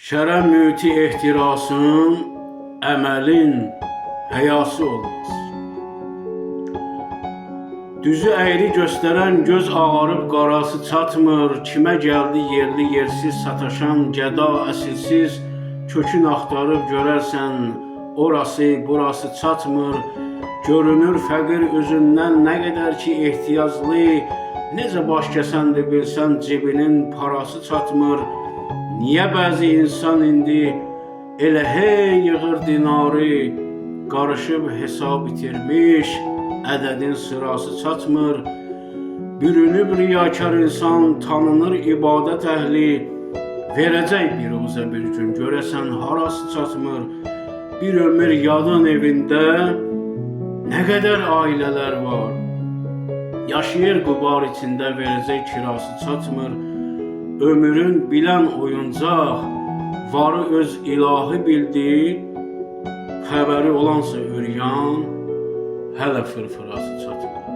Şərə müti ehtirasın, əməlin həyası olmaz. Düzü əyri göstərən göz ağarıb qarası çatmır, kimə gəldi yerli yersiz sataşan gəda əsilsiz, kökün axtarıb görərsən, orası burası çatmır, görünür fəqir özündən nə qədər ki ehtiyaclı, necə baş kəsəndir bilsən cibinin parası çatmır. Niyə bəzi insan indi elə hey yığır dinarı, qarışıb hesab itirmiş, ədədin sırası çatmır. Bürünüb riyakar insan tanınır ibadət əhli, verəcək bir rozə bir gün görəsən harası çatmır. Bir ömür yadın evində nə qədər ailələr var, yaşayır qubar içində verəcək kirası çatmır. Ömrün bilən oyuncaq, varı öz ilahi bildi, xəbəri olansa üryan, hələ fırfırası çatmır.